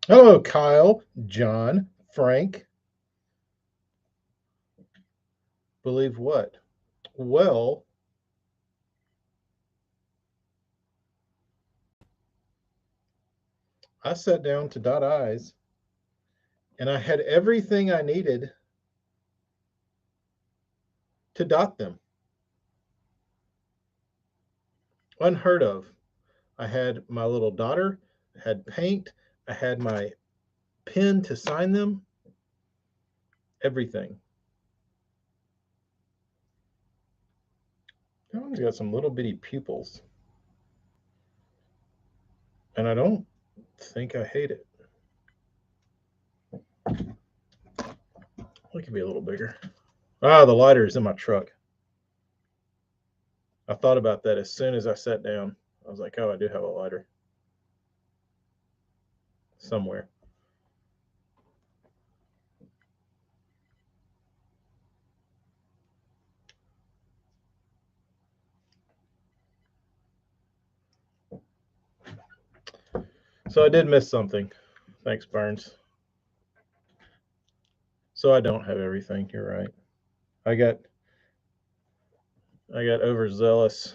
Hello, Kyle, John, Frank. Believe what? Well, I sat down to dot I's and I had everything I needed to dot them. Unheard of. I had my little daughter, I had paint, I had my pen to sign them, everything. That one's got some little bitty pupils, and I don't think I hate it. It could be a little bigger. Ah, the lighter is in my truck. I thought about that as soon as I sat down. I was like, oh, I do have a lighter somewhere. So I did miss something. Thanks, Burns. So I don't have everything. You're right. I got I got overzealous.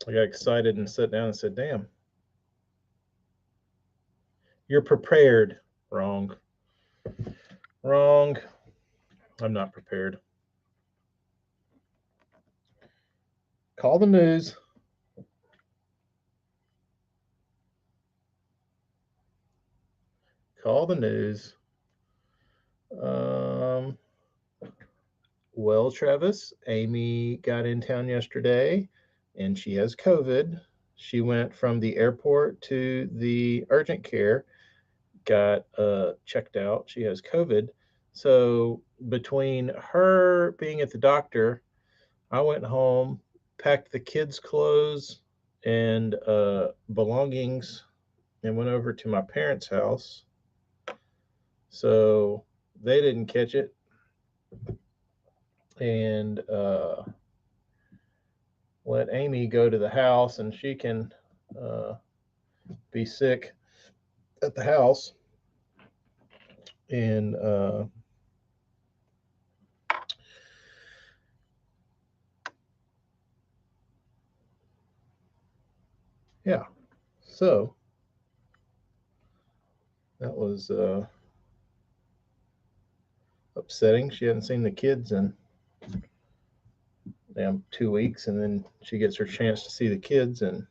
I got excited and sat down and said, "Damn, you're prepared." Wrong. Wrong. I'm not prepared. Call the news. Call the news. Um, well, Travis, Amy got in town yesterday and she has COVID. She went from the airport to the urgent care, got checked out. She has COVID. So between her being at the doctor, I went home, packed the kids' clothes and belongings, and went over to my parents' house. So they didn't catch it, and let Amy go to the house, and she can uh, be sick at the house. And yeah, so that was upsetting. She hadn't seen the kids in damn 2 weeks, and then she gets her chance to see the kids, and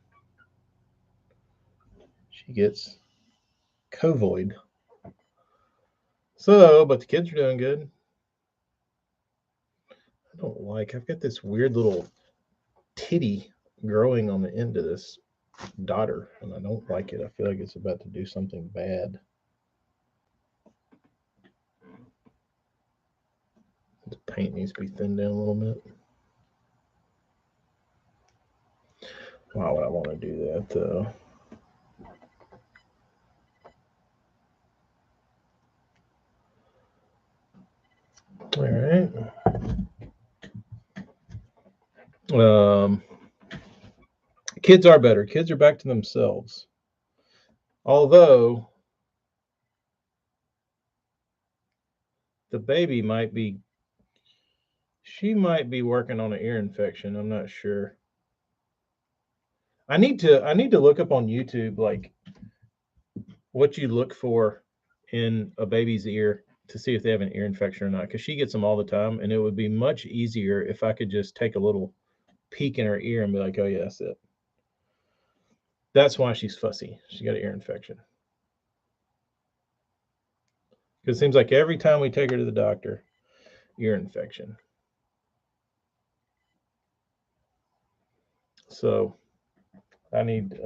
she gets COVID. So, but the kids are doing good. I don't like. I've got this weird little titty growing on the end of this daughter, and I don't like it. I feel like it's about to do something bad. The paint needs to be thinned down a little bit. Why would I want to do that though? All right. Um, kids are better. Kids are back to themselves. Although the baby might be, she might be working on an ear infection. I'm not sure. I need to look up on YouTube like what you look for in a baby's ear to see if they have an ear infection or not, because she gets them all the time, and it would be much easier if I could just take a little peek in her ear and be like, oh yeah, that's it. That's why she's fussy. She got an ear infection. Because it seems like every time we take her to the doctor, ear infection. So I need,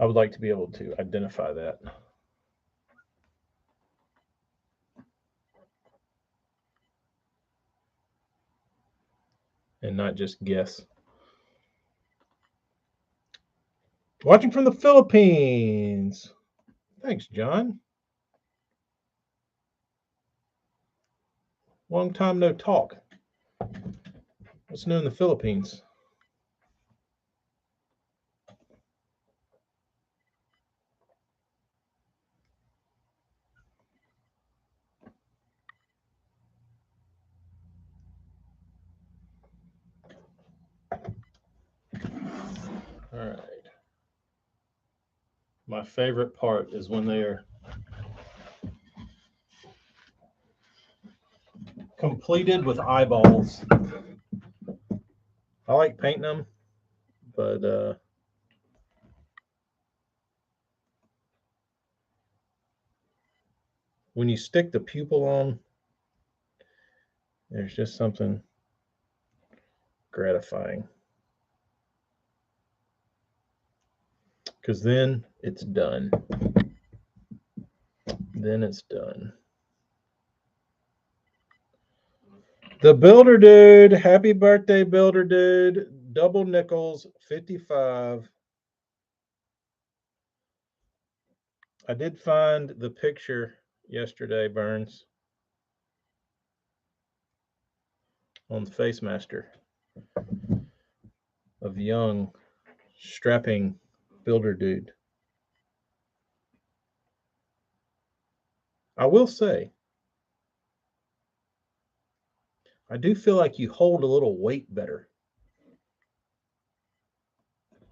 I would like to be able to identify that and not just guess. Watching from the Philippines. Thanks, John. Long time no talk. What's new in the Philippines? All right. My favorite part is when they're completed with eyeballs. I like painting them, but when you stick the pupil on, there's just something gratifying. Because then it's done. Then it's done. The Builder Dude, happy birthday, Builder Dude. Double nickels, 55. I did find the picture yesterday, Burns, on the Face Master of young, strapping Builder Dude. I will say, I do feel like you hold a little weight better.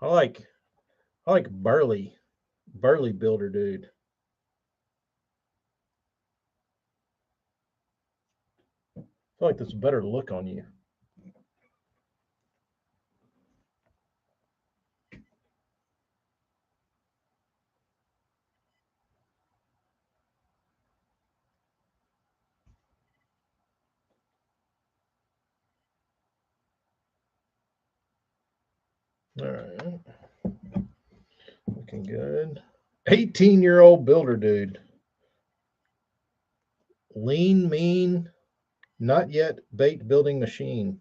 I like burly Builder Dude. I feel like there's a better look on you. All right. Looking good. 18-year-old Builder Dude. Lean, mean, not yet bait building machine.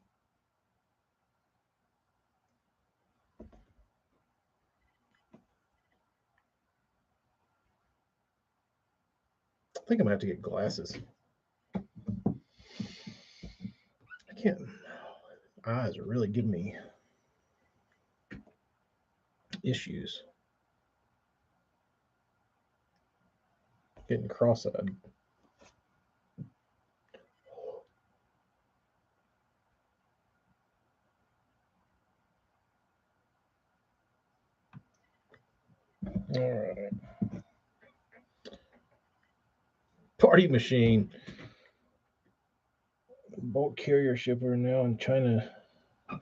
I think I'm gonna have to get glasses. I can't. Eyes are really giving me issues. Getting cross-eyed. All right. Party machine. Bulk carrier shipper now in China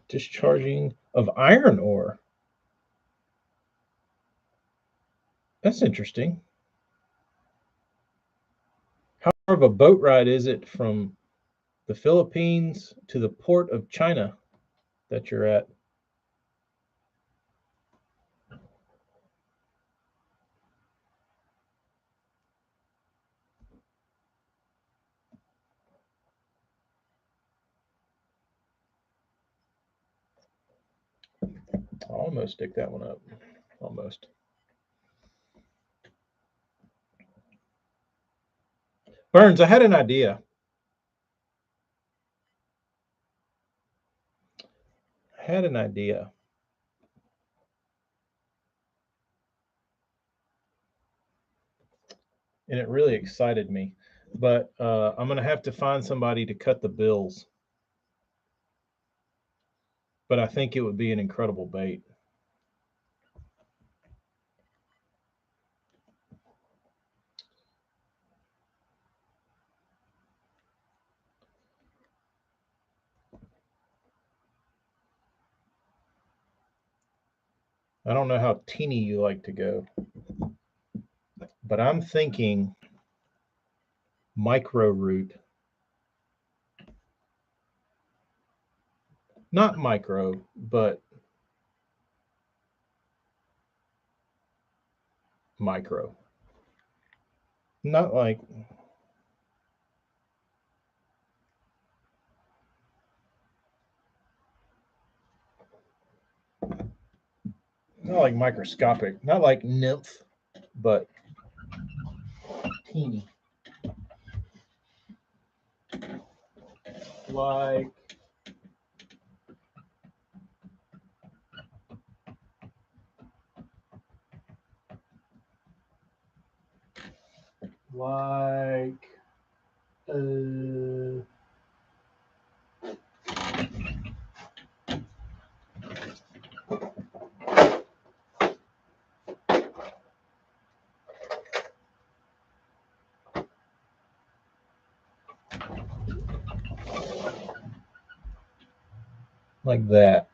discharging of iron ore. That's interesting. How far of a boat ride is it from the Philippines to the port of China that you're at? I'll almost stick that one up. Almost. Burns, I had an idea. I had an idea. And it really excited me. But I'm going to have to find somebody to cut the bills. But I think it would be an incredible bait. I don't know how teeny you like to go, but I'm thinking micro root. Not micro, but micro. Not like not like microscopic, not like nymph, but teeny. Like like uh like that.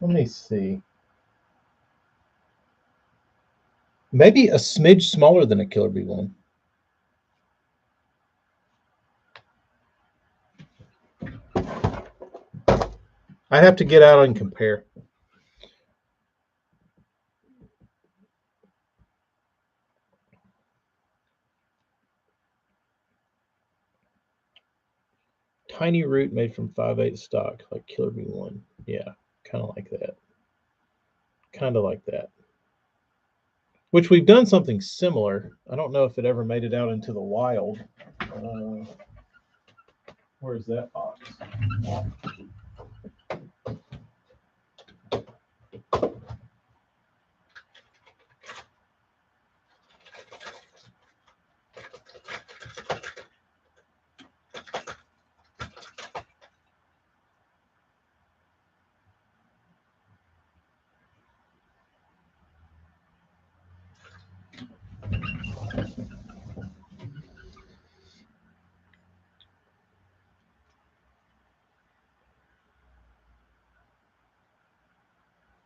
Let me see. Maybe a smidge smaller than a Killer Bee one. I have to get out and compare. Tiny root made from 5/8 stock, like Killer Bee one. Yeah, kind of like that. Kind of like that. Which we've done something similar. I don't know if it ever made it out into the wild. Where's that box?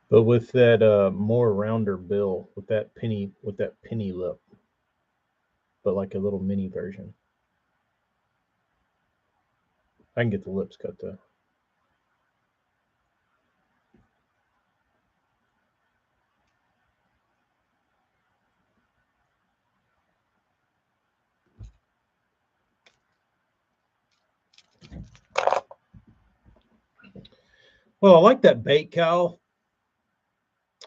But with that more rounder bill, with that penny lip, but like a little mini version. I can get the lips cut though. Well, I like that bait, Cal,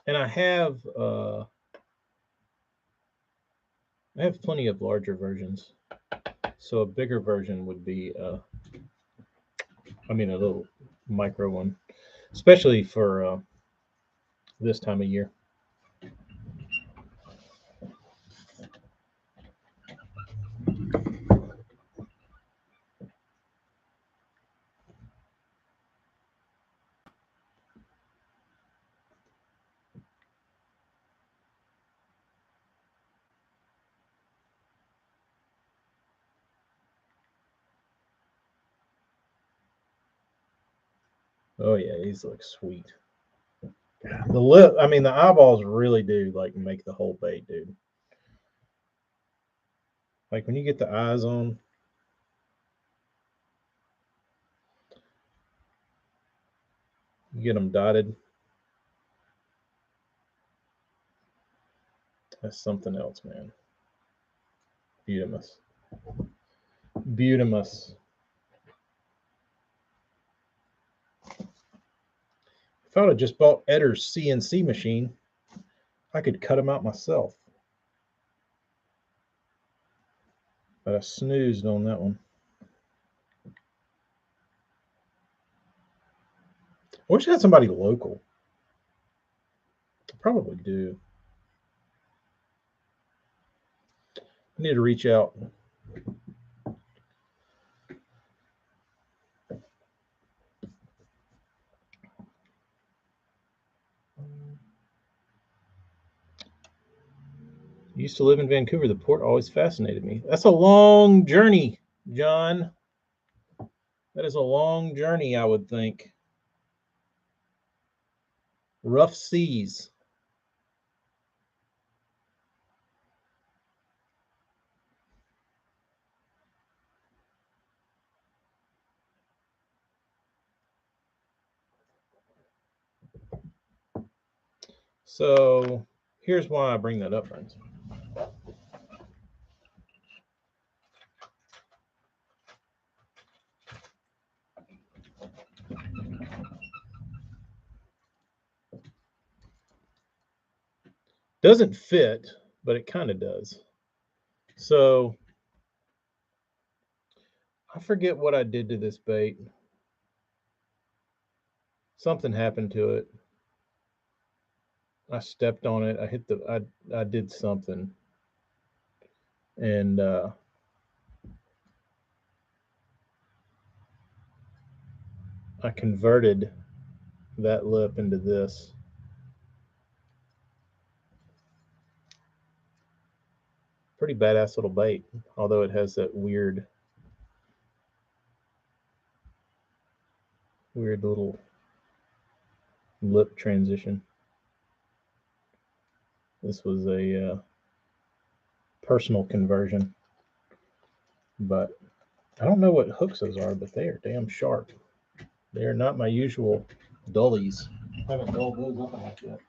and I have plenty of larger versions. So a bigger version would be, a little micro one, especially for this time of year. Oh yeah, these look sweet. The lip, the eyeballs really do like make the whole bait, dude. Like when you get the eyes on, you get them dotted. That's something else, man. Beautimous. Beautimous. If I would have just bought Edder's CNC machine, I could cut them out myself. But I snoozed on that one. I wish I had somebody local. I probably do. I need to reach out. Used to live in Vancouver. The port always fascinated me. That's a long journey, John. That is a long journey, I would think. Rough seas. So here's why I bring that up, friends. Doesn't fit, but it kind of does. So I forget what I did to this bait. Something happened to it. I stepped on it. I did something, and I converted that lip into this. Pretty badass little bait, although it has that weird little lip transition. This was a personal conversion, but I don't know what hooks those are, but they are damn sharp. They are not my usual dullies. I haven't dulled those up enough yet.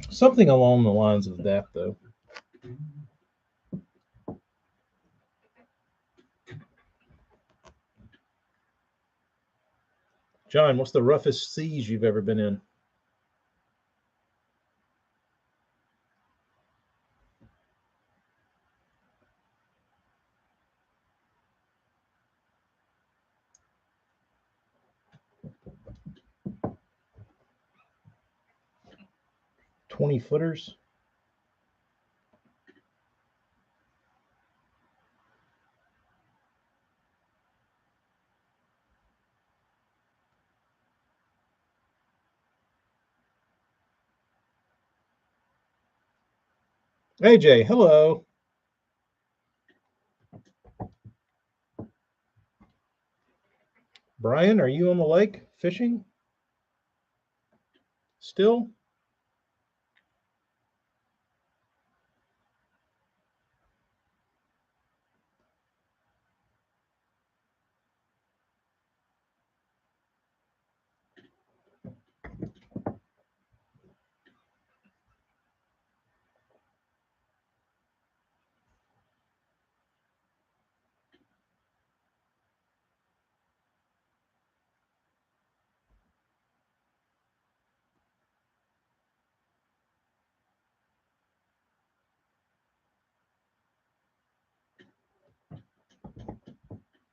Something along the lines of that, though. John, what's the roughest seas you've ever been in? $20-footers? AJ, hello. Brian, are you on the lake fishing? Still?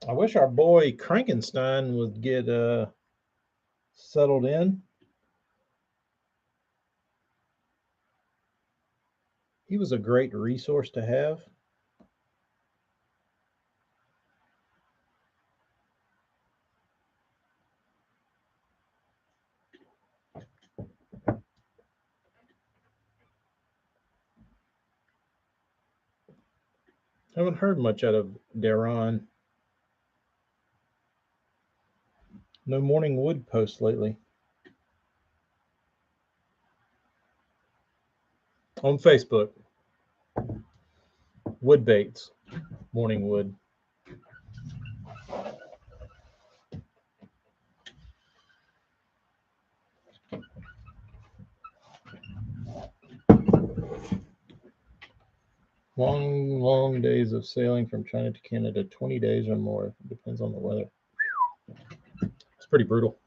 I wish our boy Krankenstein would get settled in. He was a great resource to have. Haven't heard much out of Daron. No morning wood posts lately. On Facebook, wood baits, morning wood. Long, long days of sailing from China to Canada, 20 days or more. Depends on the weather. It's pretty brutal.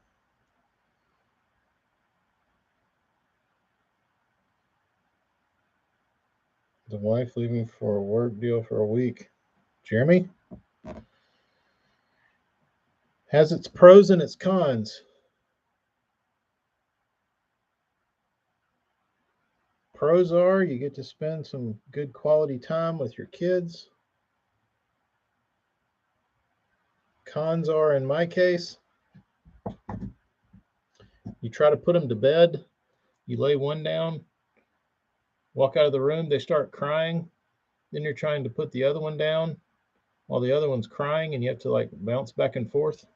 The wife leaving for a work deal for a week. Jeremy? Has its pros and its cons. Pros are you get to spend some good quality time with your kids. Cons are, in my case, you try to put them to bed, you lay one down, walk out of the room, they start crying, then you're trying to put the other one down while the other one's crying, and you have to like bounce back and forth.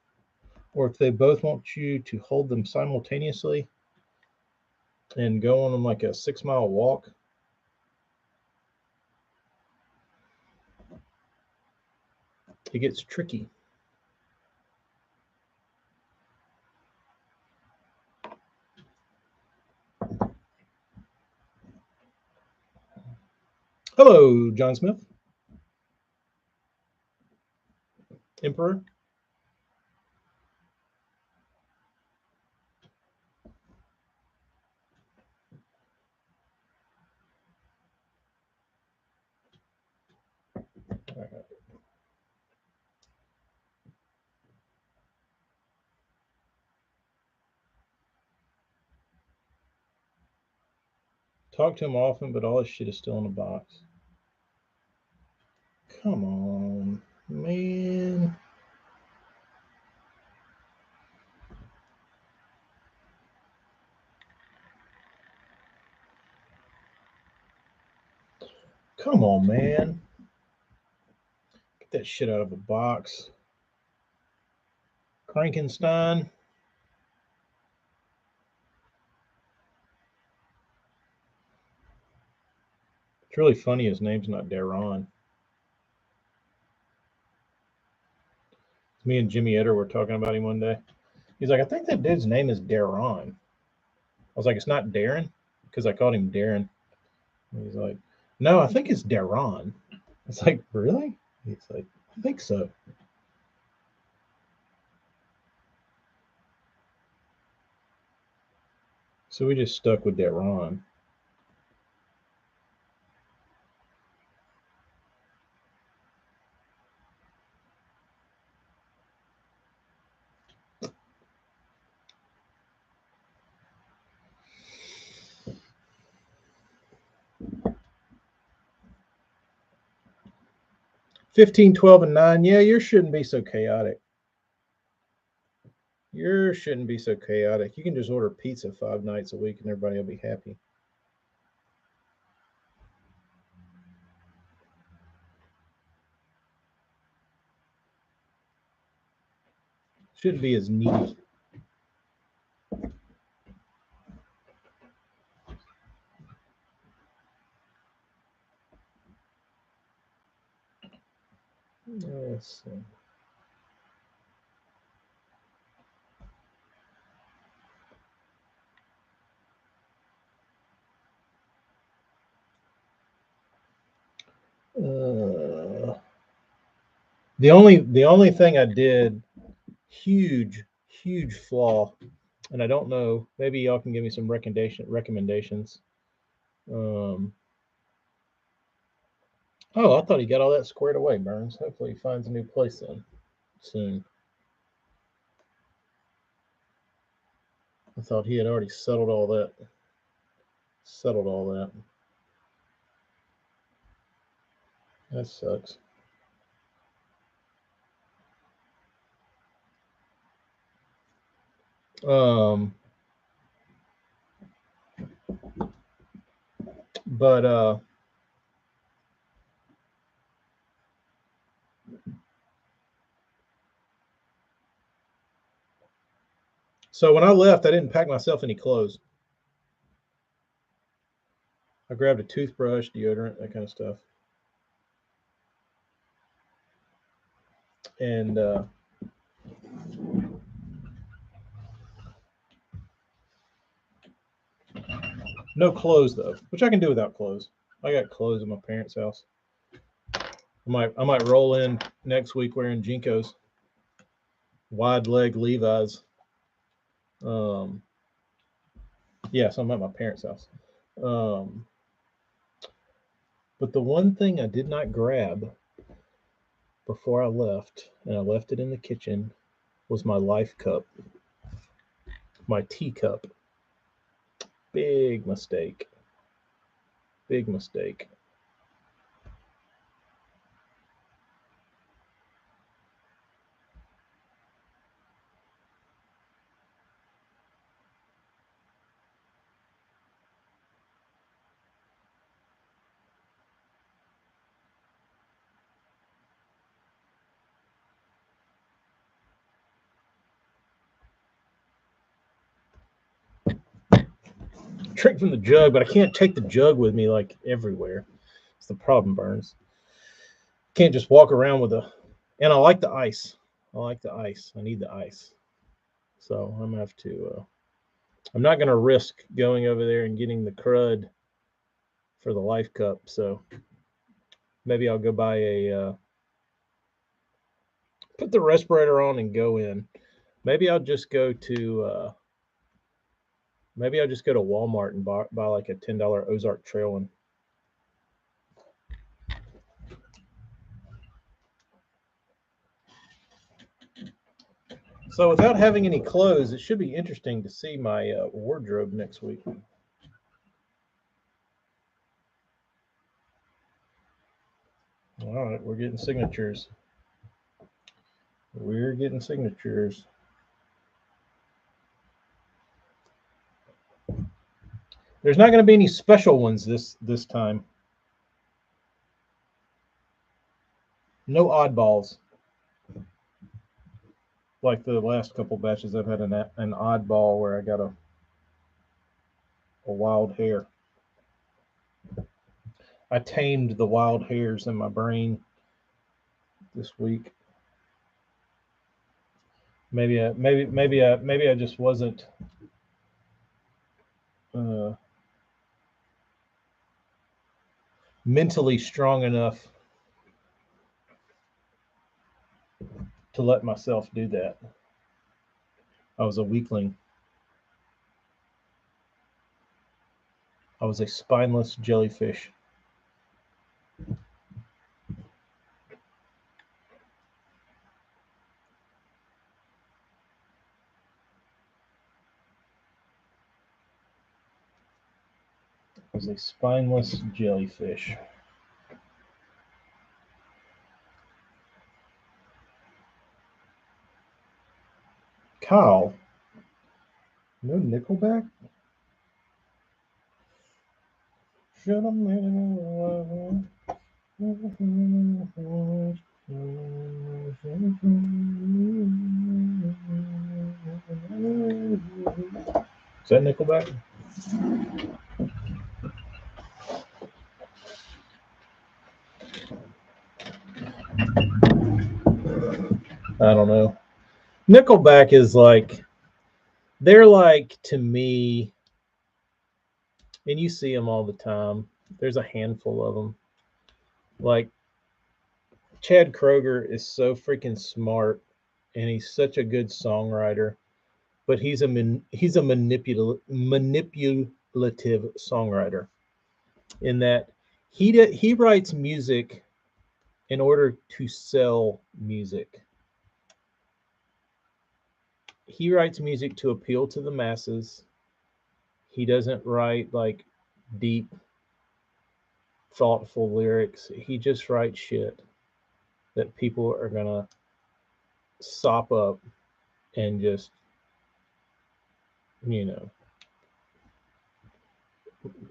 Or if they both want you to hold them simultaneously and go on them like a 6-mile walk. It gets tricky. Hello, John Smith. Emperor. Talk to him often, but all his shit is still in the box. Come on, man. Come on, man. Get that shit out of a box. Frankenstein. It's really funny his name's not Daron. Me and Jimmy Etter were talking about him one day. He's like, I think that dude's name is Daron. I was like, it's not Darren? Because I called him Darren. And he's like, no, I think it's Daron. It's like, really? He's like, I think so. So we just stuck with Daron. $15, $12, and $9. Yeah, yours shouldn't be so chaotic. Yours shouldn't be so chaotic. You can just order pizza 5 nights a week and everybody will be happy. Shouldn't be as needy. Let's see. The only thing I did, huge flaw, and I don't know. Maybe y'all can give me some recommendations. Um, oh, I thought he got all that squared away, Burns. Hopefully, he finds a new place then soon. I thought he had already settled all that. Settled all that. That sucks. Um, but so when I left, I didn't pack myself any clothes. I grabbed a toothbrush, deodorant, that kind of stuff, and no clothes though, which I can do without clothes. I got clothes at my parents' house. I might roll in next week wearing JNCOs, wide leg Levi's. Um, yeah, so I'm at my parents' house. Um, but the one thing I did not grab before I left, and I left it in the kitchen, was my life cup, my teacup. Big mistake. Big mistake. Drink from the jug, but I can't take the jug with me like everywhere. It's the problem, Burns. Can't just walk around with a. And I like the ice. I like the ice. I need the ice. So I'm gonna have to. I'm not gonna risk going over there and getting the crud for the life cup. So maybe I'll go buy a. Put the respirator on and go in. Maybe I'll just go to. Maybe I'll just go to Walmart and buy like a $10 Ozark Trail one. So without having any clothes, it should be interesting to see my wardrobe next week. All right, we're getting signatures. We're getting signatures. There's not going to be any special ones this time. No oddballs. Like the last couple batches, I've had an oddball where I got a wild hair. I tamed the wild hairs in my brain this week. Maybe I just wasn't uh, mentally strong enough to let myself do that. I was a weakling. I was a spineless jellyfish. I was a spineless jellyfish. Kyle, no Nickelback? Should have made Is that Nickelback? I don't know. Nickelback is like, they're like, to me, and you see them all the time. There's a handful of them. Like, Chad Kroger is so freaking smart, and he's such a good songwriter, but he's a manipulative songwriter in that he writes music in order to sell music. He writes music to appeal to the masses. He doesn't write like deep, thoughtful lyrics. He just writes shit that people are gonna sop up and just, you know,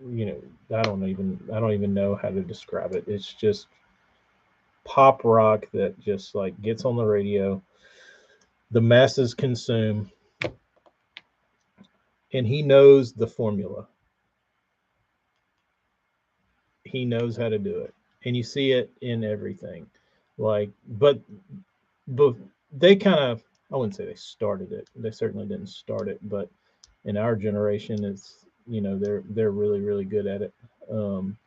you know, I don't even know how to describe it. It's just pop rock that just like gets on the radio, the masses consume, and he knows the formula. He knows how to do it, and you see it in everything. Like, but they kind of, I wouldn't say they started it. They certainly didn't start it, but in our generation, it's, they're really really good at it. Um,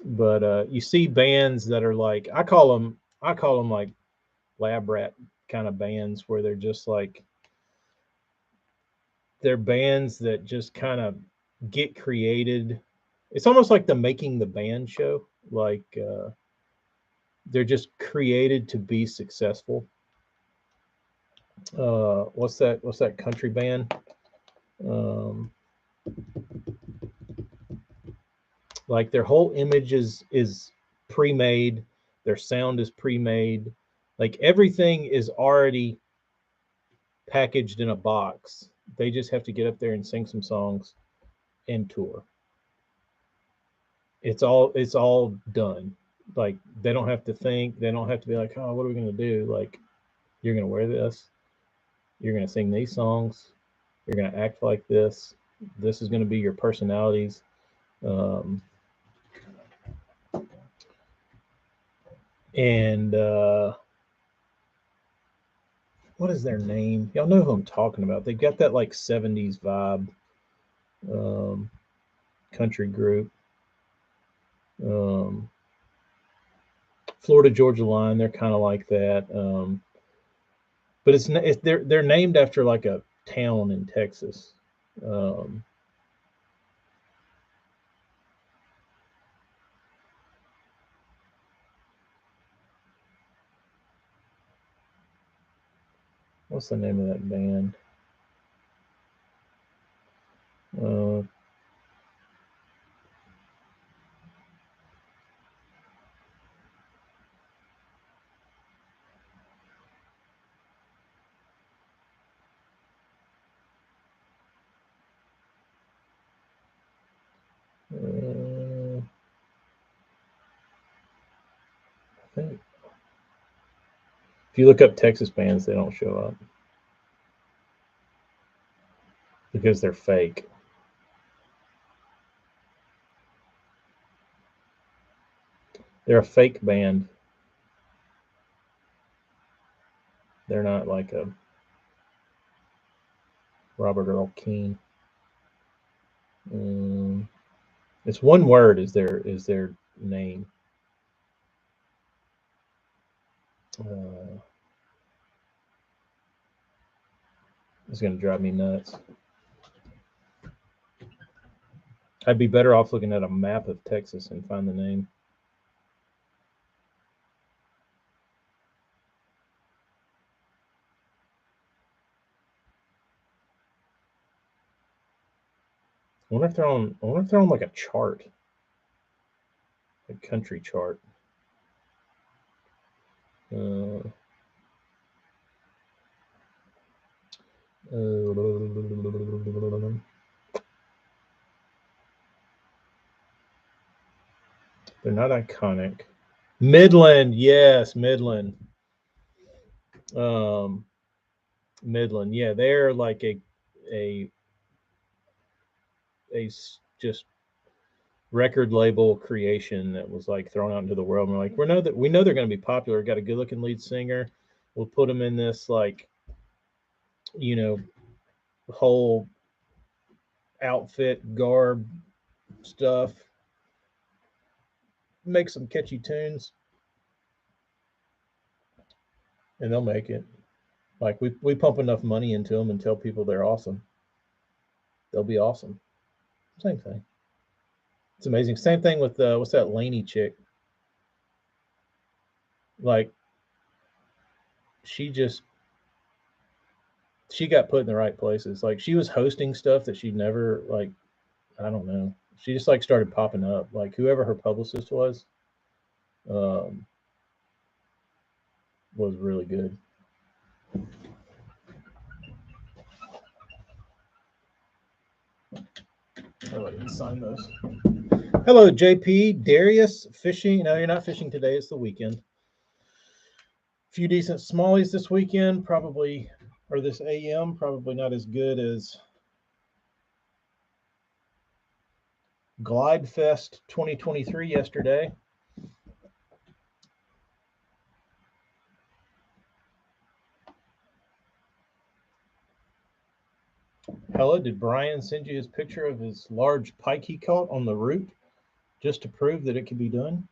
but you see bands that are like, I call them like lab rat kind of bands where they're just like, they're bands that just kind of get created. It's almost like the Making the Band show. Like, they're just created to be successful. What's that country band? Um, like, their whole image is pre-made. Their sound is pre-made. Like, everything is already packaged in a box. They just have to get up there and sing some songs and tour. It's all done. Like, they don't have to think. They don't have to be like, oh, what are we gonna do? Like, you're gonna wear this. You're gonna sing these songs. You're gonna act like this. This is gonna be your personalities. Um, and what is their name? Y'all know who I'm talking about. They've got that like '70s vibe, um, country group. Um, Florida Georgia Line. They're kind of like that. But they're named after like a town in Texas. Um, what's the name of that band? Uh, I think. If you look up Texas bands, they don't show up because they're fake. They're a fake band. They're not like a Robert Earl Keen. It's one word is their name. It's going to drive me nuts. I'd be better off looking at a map of Texas and find the name. I wonder if they're on. I wonder if they're on like a chart, a country chart. Uh, they're not iconic. Midland, yes, Midland. Um, Midland, yeah, they're like a just record label creation that was like thrown out into the world. And we're like, we know they're going to be popular. Got a good looking lead singer. We'll put them in this like, you know, whole outfit garb stuff. Make some catchy tunes, and they'll make it. Like we pump enough money into them and tell people they're awesome. They'll be awesome. Same thing. It's amazing. Same thing with what's that Laney chick? Like she just she got put in the right places. Like she was hosting stuff that she'd never like. I don't know. She just like started popping up. Like whoever her publicist um, was really good. Oh, I didn't sign those. Hello, JP. Darius fishing. No, you're not fishing today. It's the weekend. A few decent smallies this weekend, probably, or this AM, probably not as good as Glide Fest 2023 yesterday. Hella, did Brian send you his picture of his large pike he caught on the root just to prove that it could be done?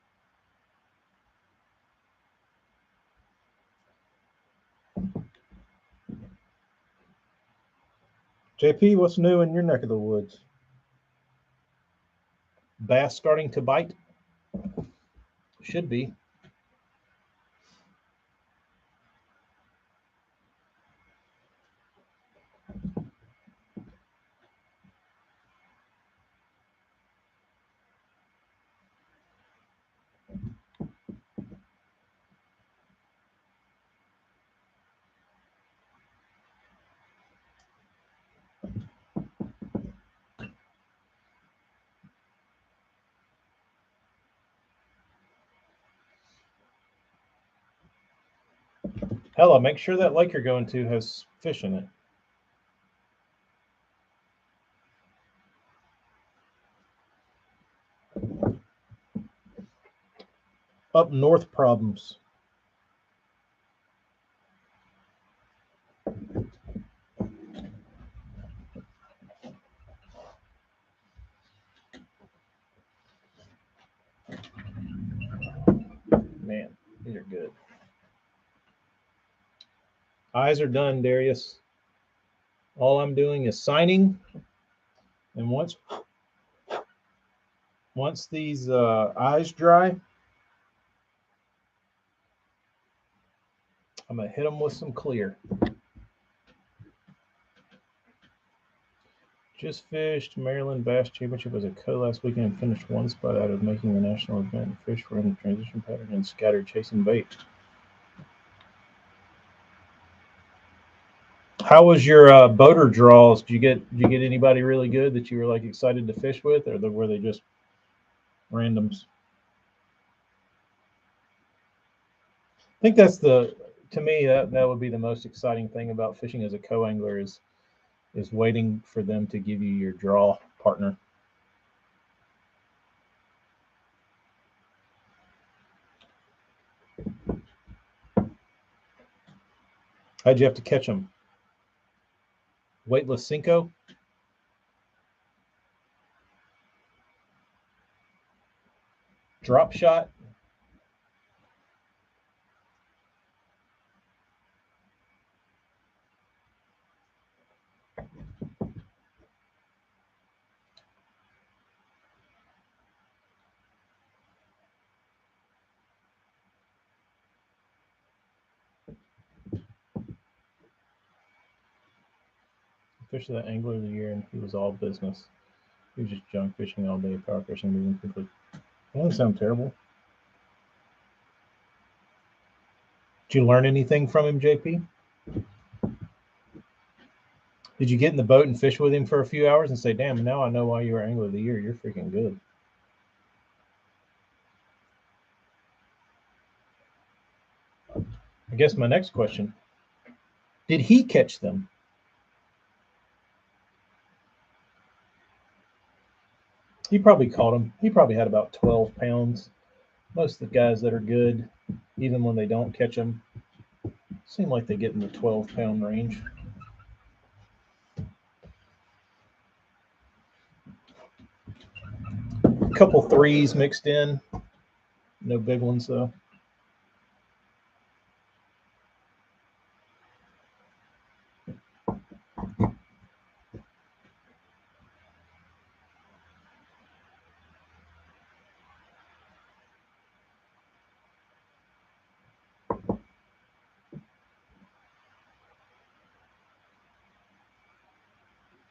JP, what's new in your neck of the woods? Bass starting to bite? Should be. Hella, make sure that lake you're going to has fish in it. Up north problems. Man, these are good. Eyes are done, Darius. All I'm doing is signing, and once these eyes dry, I'm gonna hit them with some clear. Just fished Maryland Bass Championship as a co last weekend and finished one spot out of making the national event. Fish were in the transition pattern and scattered chasing bait. How was your boater draws? Did you get anybody really good that you were like excited to fish with, or were they just randoms? I think that's the to me, that would be the most exciting thing about fishing as a co-angler is waiting for them to give you your draw partner. How'd you have to catch them? Weightless Cinco? Drop shot? Fished that angler of the year, and he was all business. He was just junk fishing all day, power fishing, moving quickly. That doesn't sound terrible. Did you learn anything from him, JP? Did you get in the boat and fish with him for a few hours and say, damn, now I know why you were angler of the year. You're freaking good. I guess my next question, did he catch them? He probably caught them. He probably had about 12 pounds. Most of the guys that are good, even when they don't catch them, seem like they get in the 12-pound range. A couple threes mixed in. No big ones, though.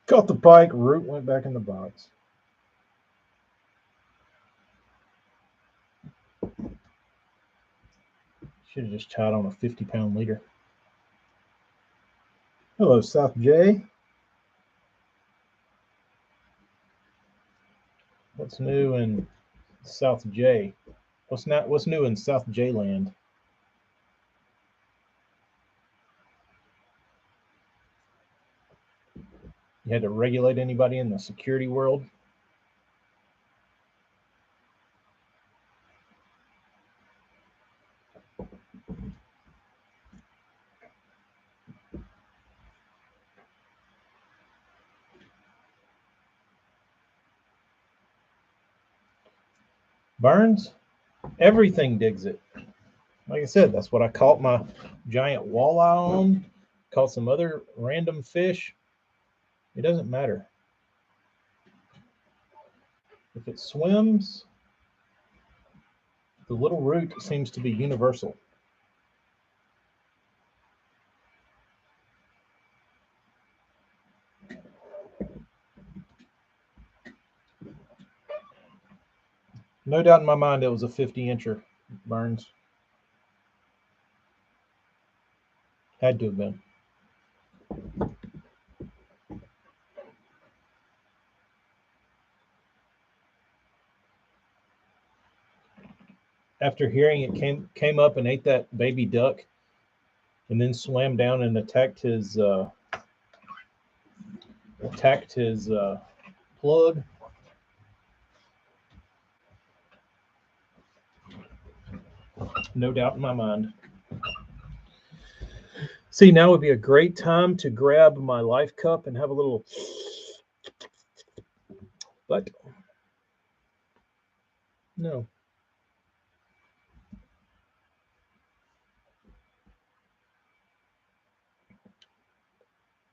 Caught the pike, root went back in the box. Should have just tied on a 50-pound leader. Hello, South J. What's new in South J? What's new in South J land? You had to regulate anybody in the security world? Burns, everything digs it. Like I said, that's what I caught my giant walleye on. Caught some other random fish. It doesn't matter. If it swims, the little root seems to be universal. No doubt in my mind it was a 50-incher, Burns. Had to have been. After hearing it came up and ate that baby duck and then swam down and attacked his plug. No doubt in my mind. See, now would be a great time to grab my life cup and have a little, but no.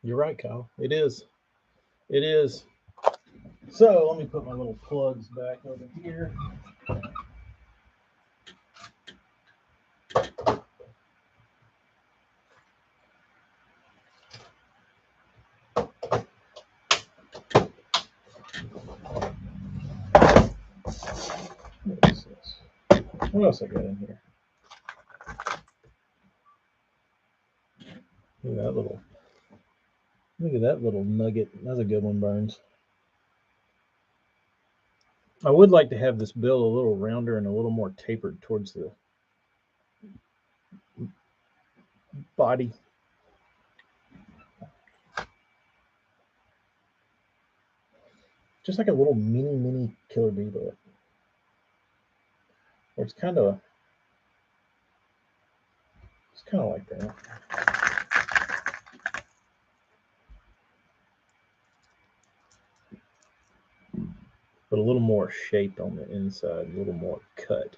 You're right, Kyle. It is. It is. So let me put my little plugs back over here. What is this? What else I got in here? Look at that little nugget. That's a good one, Burns. I would like to have this bill a little rounder and a little more tapered towards the body. Just like a little mini killer bee bullet. Or it's kind of like that. But a little more shaped on the inside, a little more cut.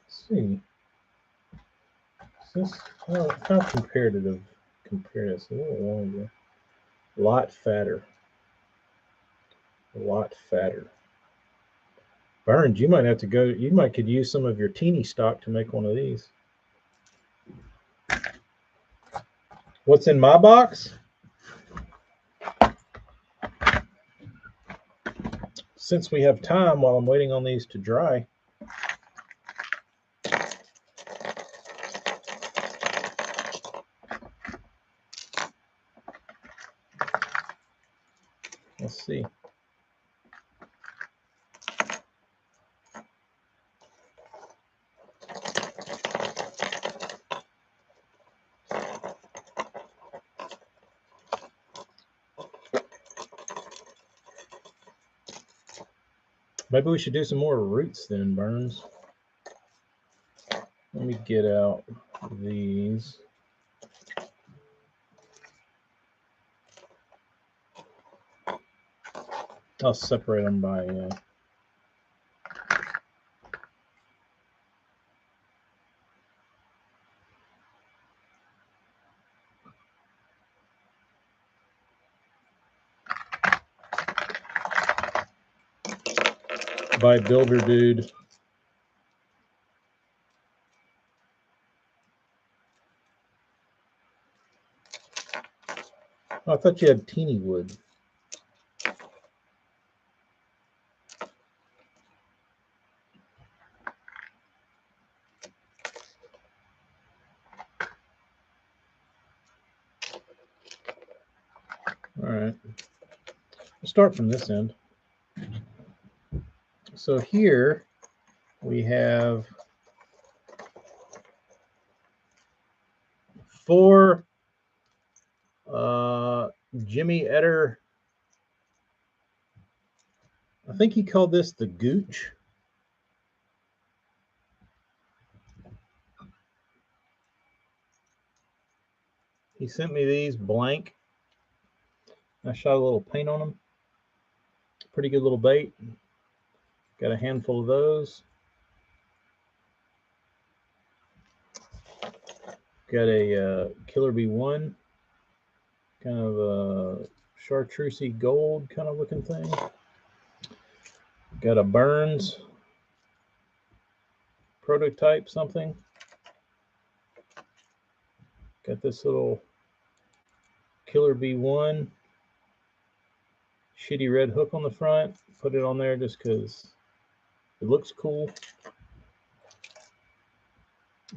Let's see. This how comparative compare this a little longer. A lot fatter. A lot fatter. Burns, you might have to go, you might could use some of your teeny stock to make one of these. What's in my box? Since we have time while I'm waiting on these to dry, let's see. Maybe we should do some more roots then, Burns. Let me get out these. I'll separate them by Builder Dude. Oh, I thought you had teeny wood. All right. We'll start from this end. So here we have 4 Jimmy Etter. I think he called this the Gooch. He sent me these blank. I shot a little paint on them. Pretty good little bait. Got a handful of those. Got a Killer Bee 1. Kind of a chartreusey gold kind of looking thing. Got a Burns prototype something. Got this little Killer Bee 1 shitty red hook on the front. Put it on there just because it looks cool.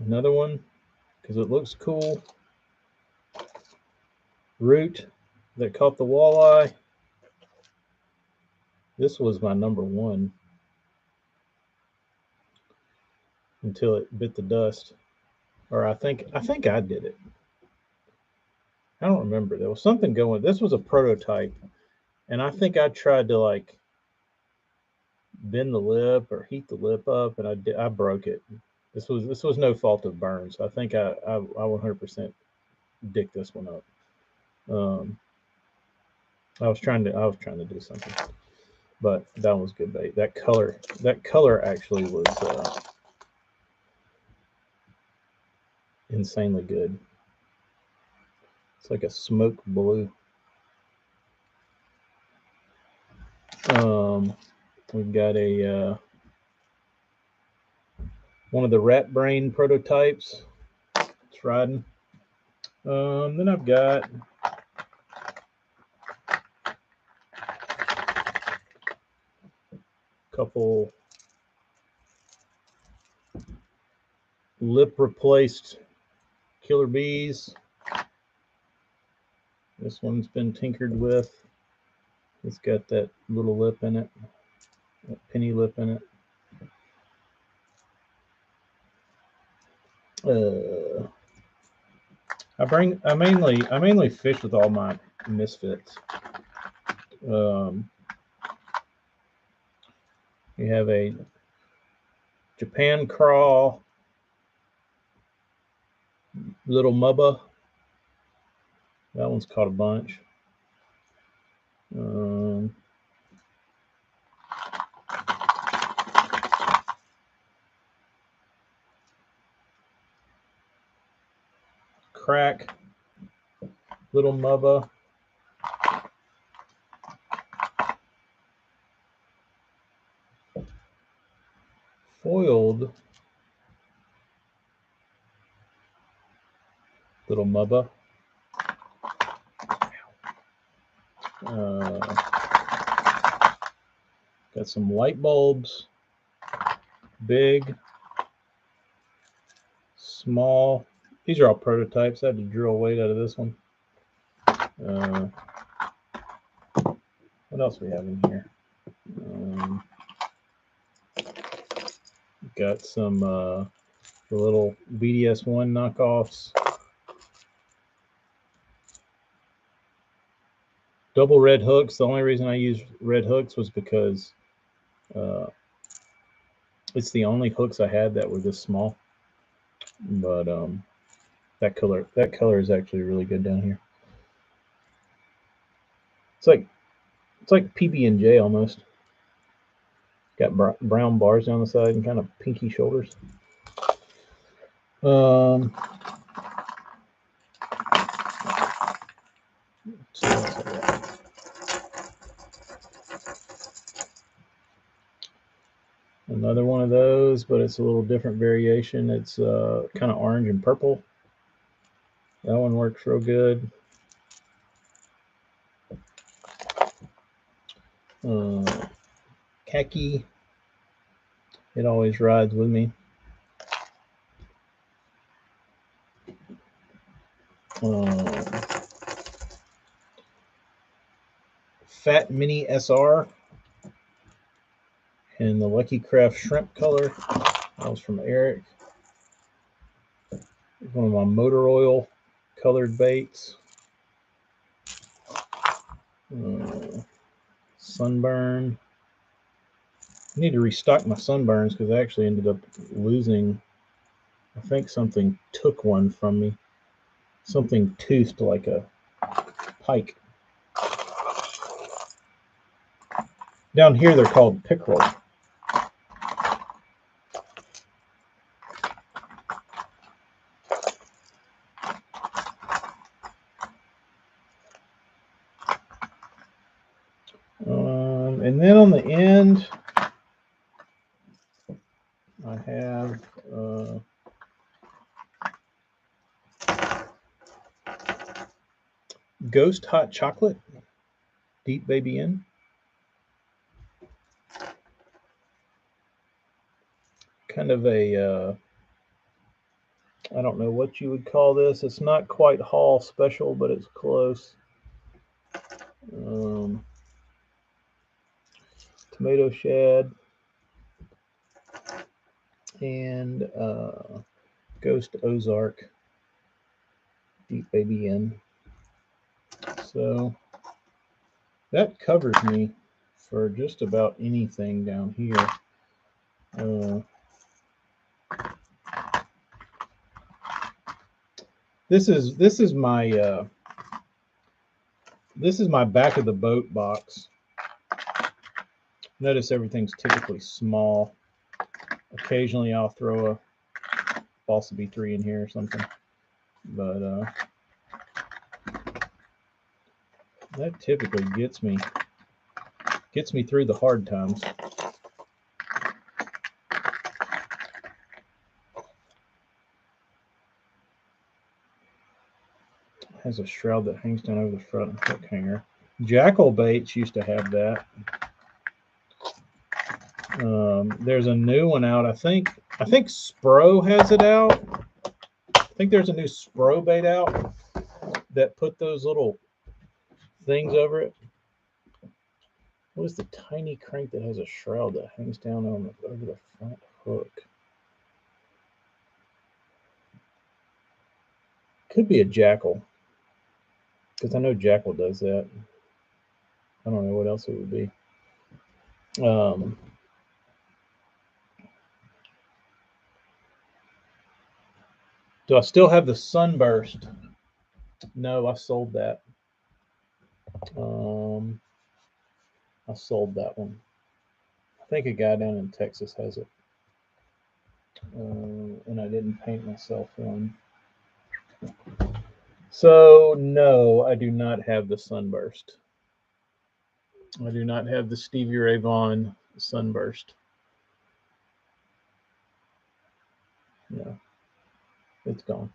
Another one because it looks cool. Root that caught the walleye. This was my number 1 until it bit the dust. Or I think I did it. I don't remember. There was something going. This was a prototype, and I think I tried to like bend the lip or heat the lip up, and I broke it. This was no fault of Burns. I think I 100% dicked this one up. I was trying to do something, but that was good bait. That color actually was insanely good. It's like a smoke blue. We've got a one of the rat brain prototypes. It's riding. Then I've got a couple lip replaced Killer Bees. This one's been tinkered with. It's got that little lip in it. penny lip in it. I mainly fish with all my misfits. We have a Japan crawl, little mubba. That one's caught a bunch. Crack, little mubba. Foiled, little mubba. Got some light bulbs, big, small. These are all prototypes. I had to drill weight out of this one. What else we have in here? Got some the little BDS1 knockoffs. Double red hooks. The only reason I used red hooks was because it's the only hooks I had that were this small. But that color is actually really good down here. It's like PB&J almost. Got brown bars down the side and kind of pinky shoulders. Another one of those, but it's a little different variation. It's kind of orange and purple. That one works real good. Khaki. It always rides with me. Fat Mini SR and the Lucky Craft shrimp color. That was from Eric. One of my motor oil colored baits. Sunburn. I need to restock my sunburns because I actually ended up losing. I think something took one from me. Something toothed like a pike. Down here they're called pickerel. And then on the end, I have Ghost Hot Chocolate, Deep Baby In. Kind of a, I don't know what you would call this. It's not quite Hall Special, but it's close. Tomato shad and Ghost Ozark, Deep Baby In. So that covers me for just about anything down here. This is my back of the boat box. Notice everything's typically small. Occasionally I'll throw a balsa B3 in here or something, but that typically gets me through the hard times. Has a shroud that hangs down over the front and hook hanger. Jackal baits used to have that. There's a new one out. I think Spro has it out. I think there's a new Spro bait out that put those little things over it. What is the tiny crank that has a shroud that hangs down over the front hook? Could be a jackal, because I know jackal does that. I don't know what else it would be. Do I still have the sunburst? No, I sold that. Um, I sold that one. I think a guy down in Texas has it, and I didn't paint myself one. So no, I do not have the sunburst. I do not have the Stevie Ray Vaughan sunburst. No, it's gone.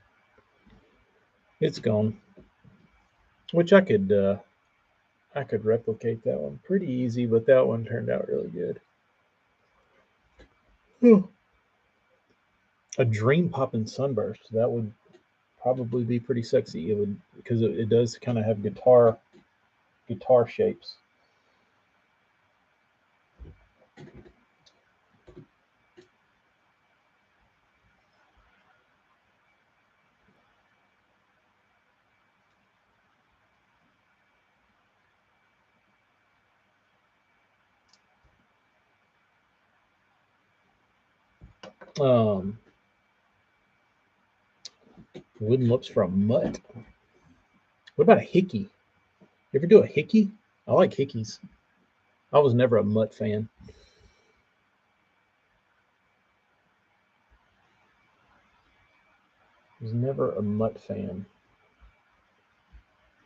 It's gone. Which I could replicate that one pretty easy, but that one turned out really good. A dream poppin' sunburst, that would probably be pretty sexy. It would, because it does kind of have guitar shapes. Um, Wooden lips for a mutt. What about a hickey? You ever do a hickey? I like hickeys. I was never a mutt fan. I was never a mutt fan.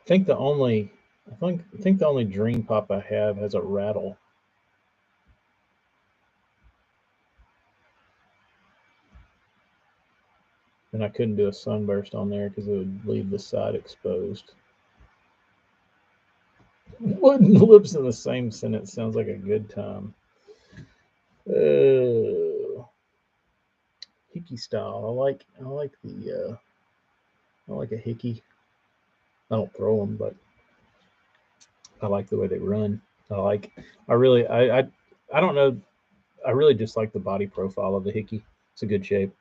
I think the only I think the only dream pop I have has a rattle. And I couldn't do a sunburst on there because it would leave the side exposed. Wooden lips in the same sentence sounds like a good time. Uh, Hickey style. I like a hickey. I don't throw them, but I like the way they run. I like. I really. I don't know. I really just like the body profile of the hickey. It's a good shape.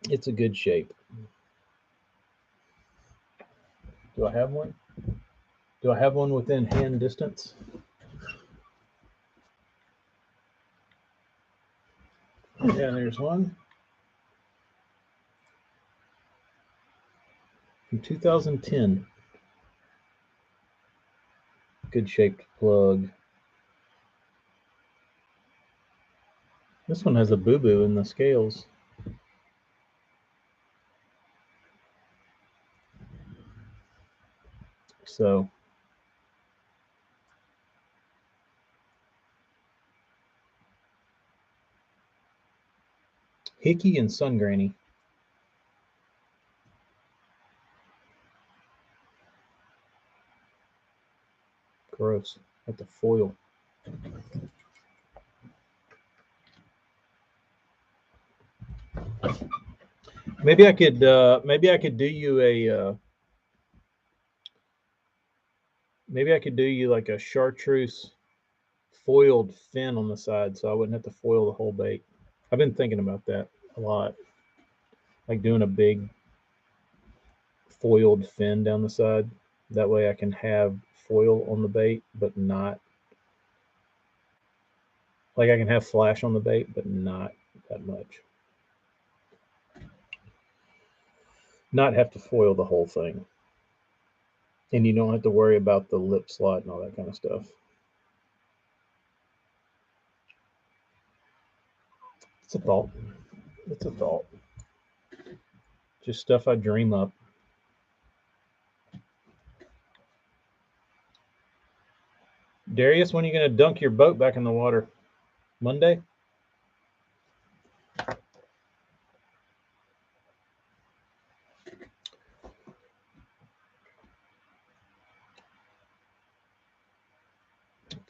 It's a good shape. Do I have one? Do I have one within hand distance? Yeah, there's one from 2010. Good shaped plug. This one has a boo boo in the scales. So hickey and sun granny. Gross. At the foil. Maybe I could do you a maybe I could do you like a chartreuse foiled fin on the side so I wouldn't have to foil the whole bait. I've been thinking about that a lot. Like doing a big foiled fin down the side. That way I can have foil on the bait, but not like I can have flash on the bait, but not that much. Not have to foil the whole thing. And you don't have to worry about the lip slot and all that kind of stuff. It's a thought. It's a thought. Just stuff I dream up. Darius, when are you going to dunk your boat back in the water? Monday?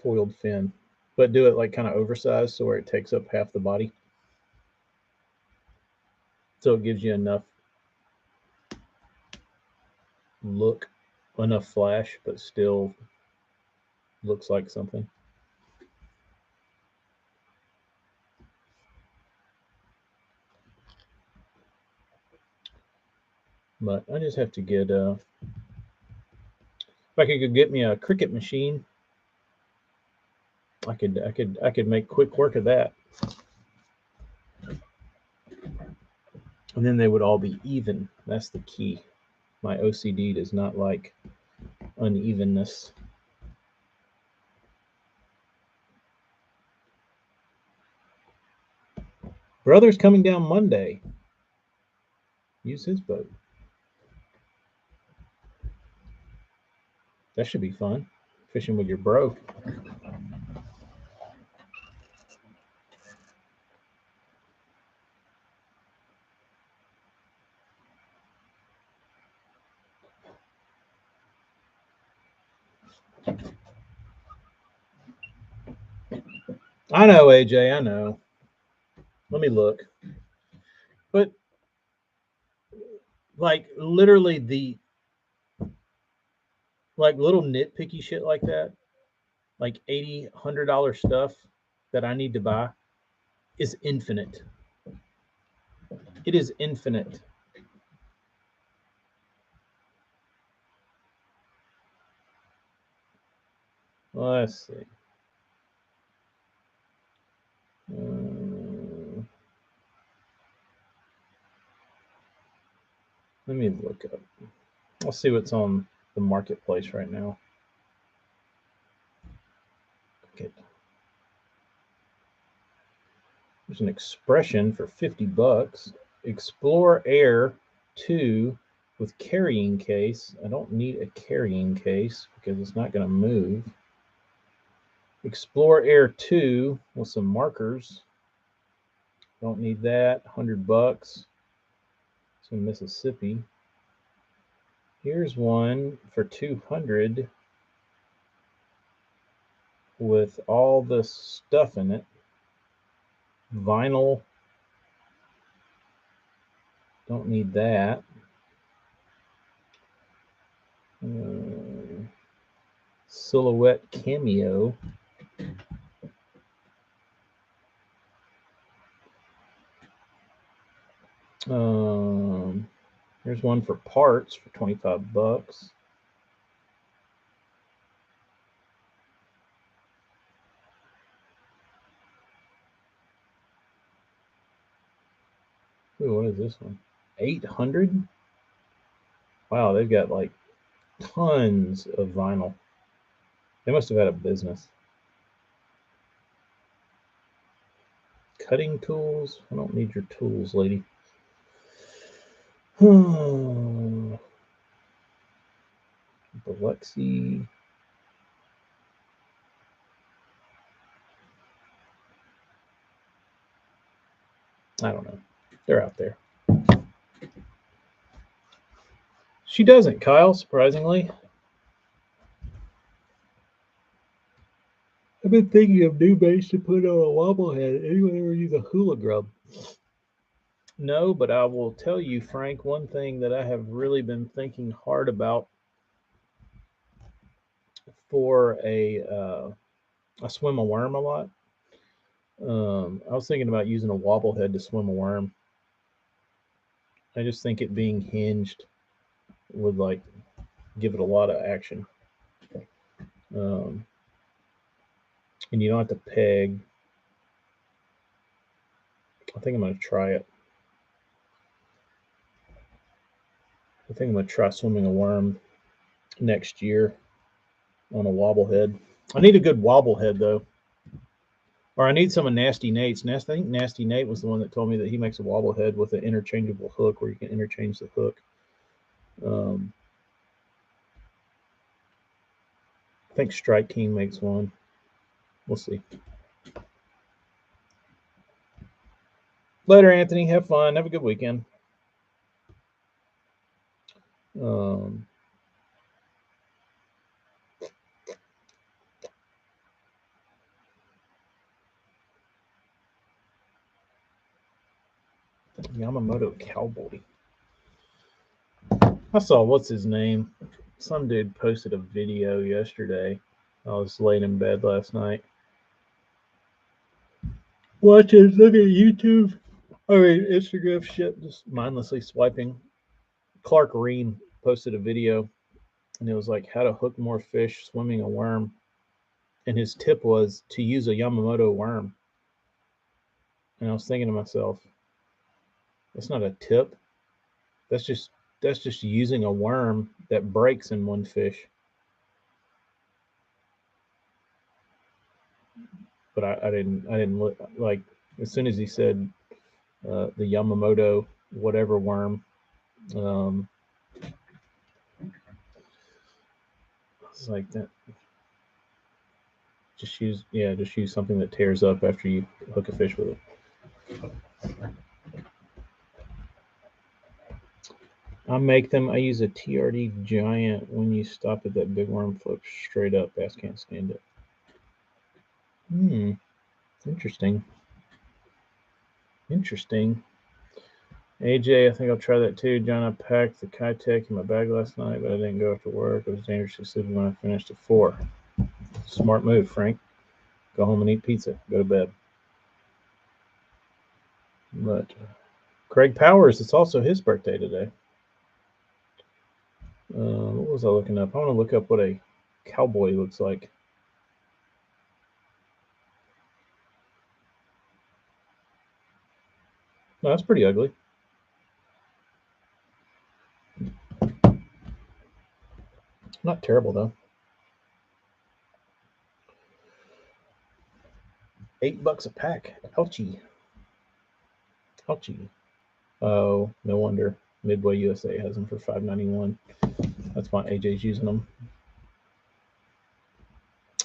Foiled fin. But do it like kind of oversized so where it takes up half the body. So it gives you enough look, enough flash, but still looks like something. But I just have to get if I could go get me a Cricut machine, I could make quick work of that. And then they would all be even. That's the key. My OCD does not like unevenness. Brother's coming down Monday. Use his boat. That should be fun. Fishing with your bro. I know, AJ, I know. Let me look. But like literally the like little nitpicky shit like that, like $80, $100 stuff that I need to buy is infinite. It is infinite. Let's see. Let me look up. I'll see what's on the marketplace right now. Okay. There's an expression for $50. Explore Air 2 with carrying case. I don't need a carrying case because it's not going to move. Explore Air 2 with some markers. Don't need that. $100. It's in Mississippi. Here's one for 200 with all the stuff in it. Vinyl. Don't need that. Silhouette cameo. Here's one for parts for $25. Ooh, what is this one? 800? Wow, they've got like tons of vinyl. They must have had a business. Cutting tools? I don't need your tools, lady. The Lexi. I don't know. They're out there. She doesn't, Kyle, surprisingly. I've been thinking of new base to put on a wobblehead. Anyone ever use a hula grub? No, but I will tell you, Frank, one thing that I have really been thinking hard about for I swim a worm a lot. I was thinking about using a wobblehead to swim a worm. I just think it being hinged would like give it a lot of action. And you don't have to peg. I think I'm going to try it. I think I'm going to try swimming a worm next year on a wobblehead. I need a good wobblehead though. Or I need some of Nasty Nate's. I think Nasty Nate was the one that told me that he makes a wobblehead with an interchangeable hook where you can interchange the hook. I think Strike King makes one. We'll see. Later, Anthony. Have fun. Have a good weekend. Yamamoto Cowboy. I saw what's his name. Some dude posted a video yesterday I was laying in bed last night, watching, looking at YouTube. I mean, Instagram shit, just mindlessly swiping. Clark Reen posted a video, and it was like how to hook more fish swimming a worm. And his tip was to use a Yamamoto worm. And I was thinking to myself, that's not a tip. That's just that's just using a worm that breaks in one fish. But I didn't look like as soon as he said the Yamamoto whatever worm. Um, it's like that. Just use something that tears up after you hook a fish with it. I make them. I use a TRD giant. When you stop it, that big worm flips straight up. Bass can't stand it. Hmm. Interesting. Interesting. AJ, I think I'll try that too. John, I packed the Kitech in my bag last night, but I didn't go after work. I was dangerously sleeping when I finished at 4. Smart move, Frank. Go home and eat pizza. Go to bed. But Craig Powers, it's also his birthday today. What was I looking up? I want to look up what a cowboy looks like. No, that's pretty ugly. Not terrible though. $8 a pack. Ouchie. Ouchie. Oh, no wonder. Midway USA has them for $5.91. That's why AJ's using them.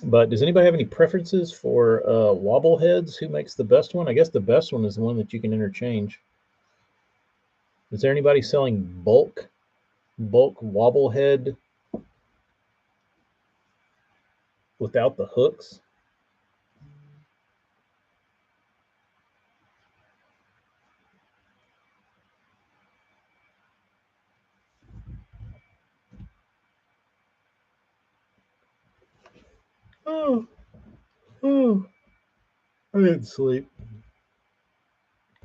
But does anybody have any preferences for wobble heads? Who makes the best one? I guess the best one is the one that you can interchange. Is there anybody selling bulk wobble head without the hooks? Oh, oh, I didn't sleep.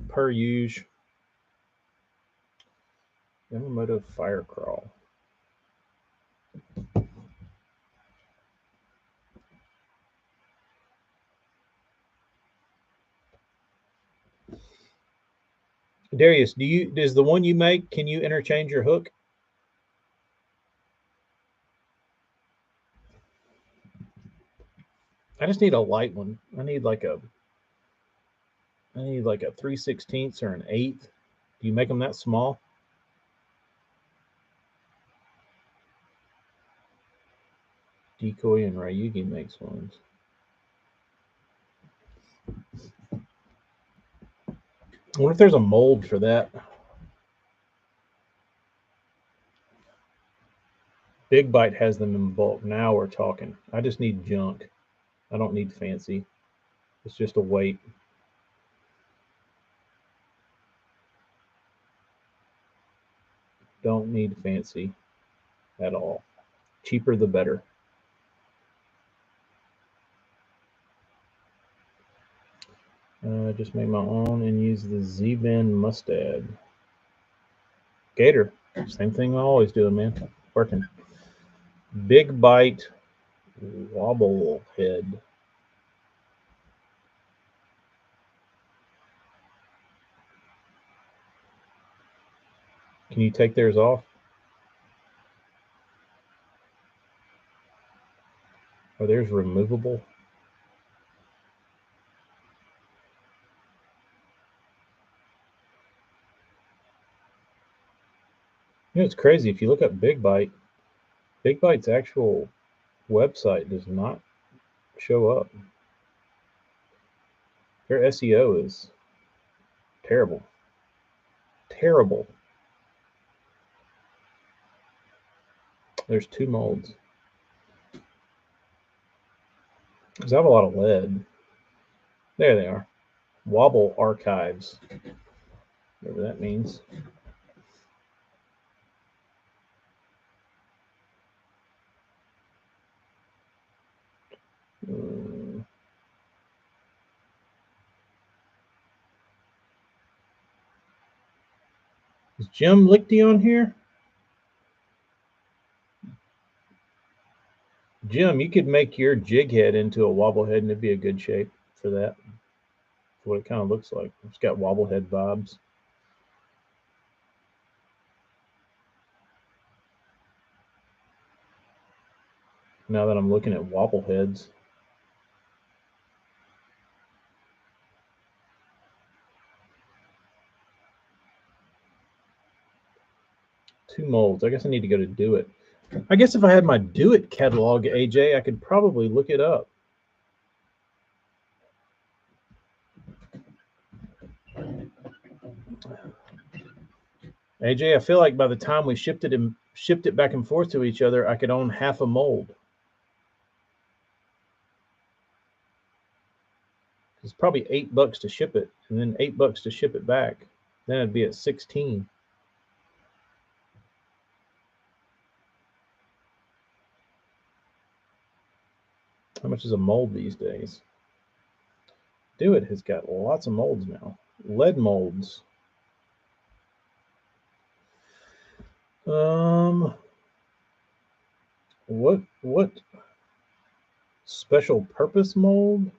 Per usual. Yamamoto Fire Crawl. Darius, does the one you make, can you interchange your hook? I just need a light one. I need like a 3/16 or an eighth. Do you make them that small? Decoy and Ryugi makes ones. I wonder if there's a mold for that. Big Bite has them in bulk. Now we're talking. I just need junk. I don't need fancy. It's just a weight. Don't need fancy at all. Cheaper the better. Just make my own and use the Z-Bend Mustad. Gator. Same thing I always do, man. Working. Big Bite Wobble Head. Can you take theirs off? Are theirs removable? You know, it's crazy. If you look up Big Bite's actual website does not show up. Their SEO is terrible. Terrible. There's 2 molds. Because I have a lot of lead. There they are. Wobble Archives. Whatever that means. Is Jim Lichty on here? Jim, you could make your jig head into a wobble head and it'd be a good shape for that. For what it kind of looks like. It's got wobble head vibes. Now that I'm looking at wobble heads. Two molds. I guess I need to go to Do It. I guess if I had my Do It catalog, AJ, I could probably look it up. AJ, I feel like by the time we shipped it back and forth to each other, I could own half a mold. It's probably $8 to ship it, and then $8 to ship it back. Then it'd be at 16. How much is a mold these days? Do It has got lots of molds now. Lead molds. What special purpose mold?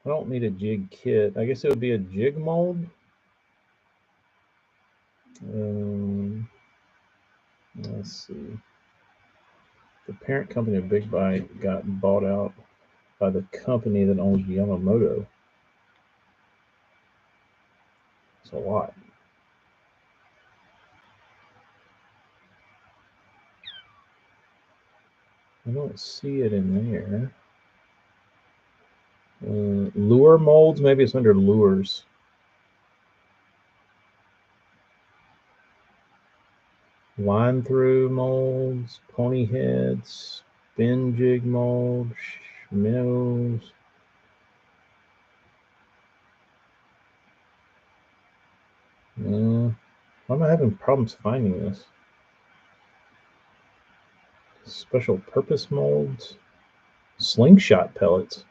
I don't need a jig kit. I guess it would be a jig mold. Let's see. The parent company of Big Bite got bought out by the company that owns Yamamoto. It's a lot. I don't see it in there. Lure molds, maybe it's under lures. Line through molds, pony heads, spin jig mold, minnows. Why am I having problems finding this? Special purpose molds, slingshot pellets.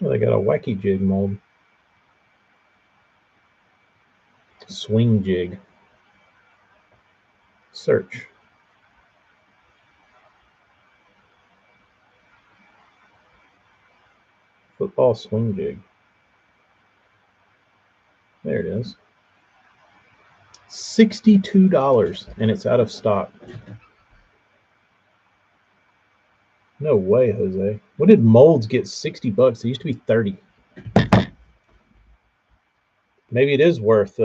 Oh, they got a wacky jig mold. Swing jig. Search. Football swing jig. There it is. $62, and it's out of stock. No way, Jose. What did molds get $60? They used to be 30. Maybe it is worth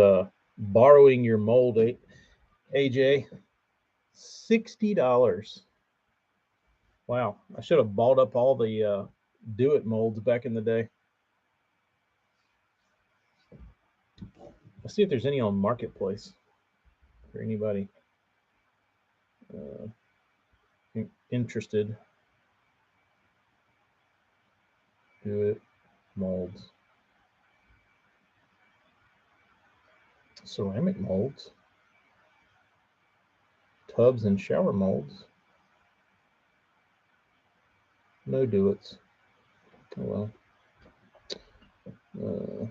borrowing your mold, AJ. $60. Wow, I should have bought up all the Do It molds back in the day. Let's see if there's any on Marketplace for anybody interested. Do It molds. Ceramic molds. Tubs and shower molds. No Do It's. Oh well.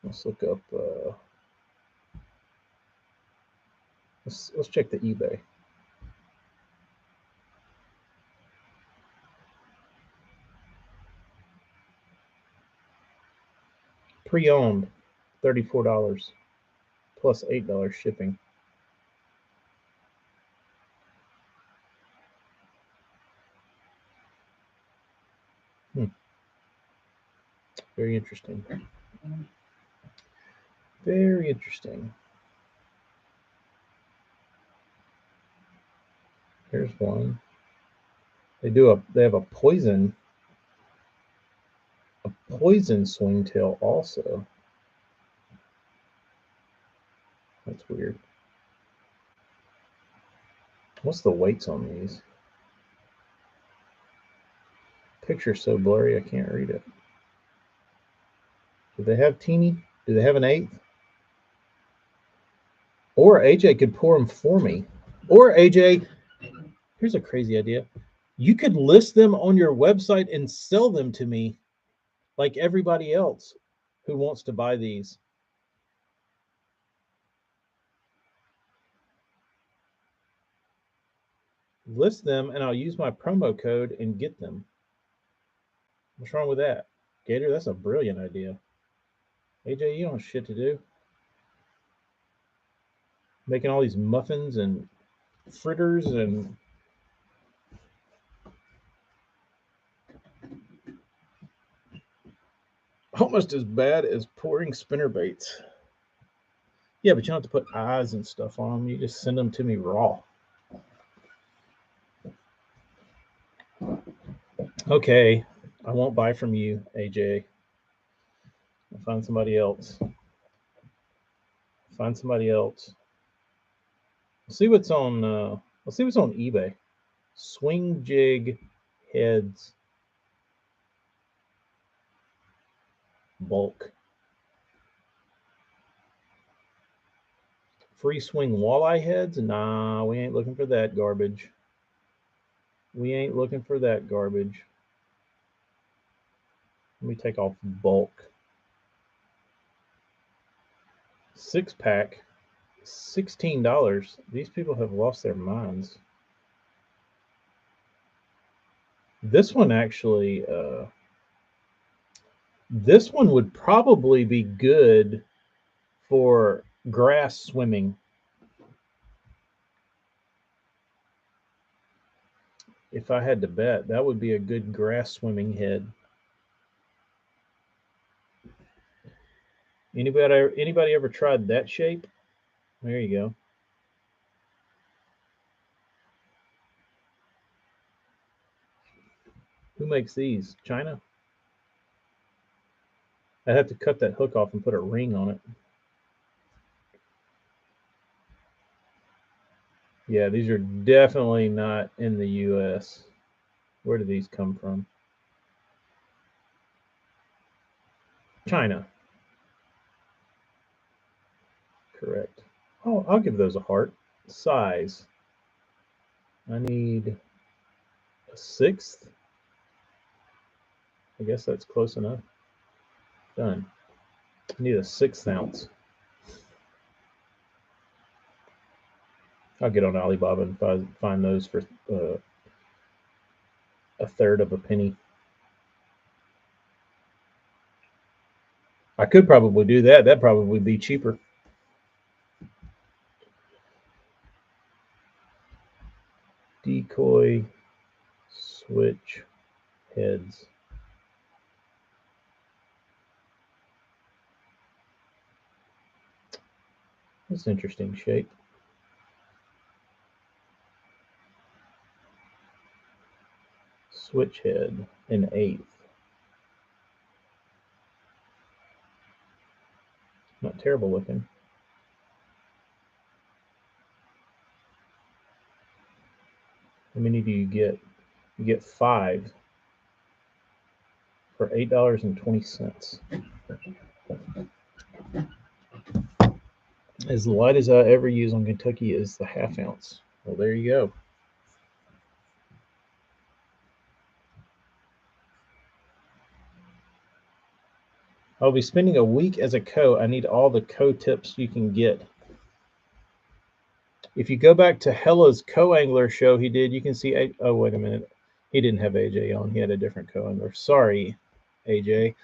Let's look up. Let's check the eBay. Pre-owned, $34 plus $8 shipping. Very interesting. Very interesting. Here's one. They have a poison swingtail also. That's weird. What's the weights on these? picture's so blurry I can't read it. Do they have teeny? Do they have an eighth? Or AJ could pour them for me. Or AJ, here's a crazy idea. You could list them on your website and sell them to me like everybody else who wants to buy these. List them and I'll use my promo code and get them. What's wrong with that? Gator, that's a brilliant idea. AJ, you don't have shit to do. Making all these muffins and fritters and almost as bad as pouring spinner baits. Yeah, but you don't have to put eyes and stuff on them. You just send them to me raw. Okay, I won't buy from you, AJ. I'll find somebody else. Find somebody else. Let's see what's on. Let's see what's on eBay. Swing jig heads bulk. Free swing walleye heads? Nah, we ain't looking for that garbage. We ain't looking for that garbage. Let me take off bulk. 6-pack, $16. These people have lost their minds. This one actually, this one would probably be good for grass swimming. If I had to bet, that would be a good grass swimming head. Anybody ever tried that shape? There you go. Who makes these? China? I'd have to cut that hook off and put a ring on it. Yeah, these are definitely not in the US. Where do these come from? China. Correct. Oh, I'll give those a heart. Size. I need a 1/6. I guess that's close enough. Done. I need a 1/6 ounce. I'll get on Alibaba and find those for a third of a penny. I could probably do that. That'd probably be cheaper. Decoy switch heads. That's an interesting shape. Switch head, an 1/8. Not terrible looking. How many do you get? You get 5 for $8.20. As light as I ever use on Kentucky is the 1/2 ounce. Well, there you go. I'll be spending a week as a co. I need all the co tips you can get. If you go back to Hella's co-angler show he did, you can see. Oh, wait a minute. He didn't have AJ on. He had a different co-angler. Sorry, AJ.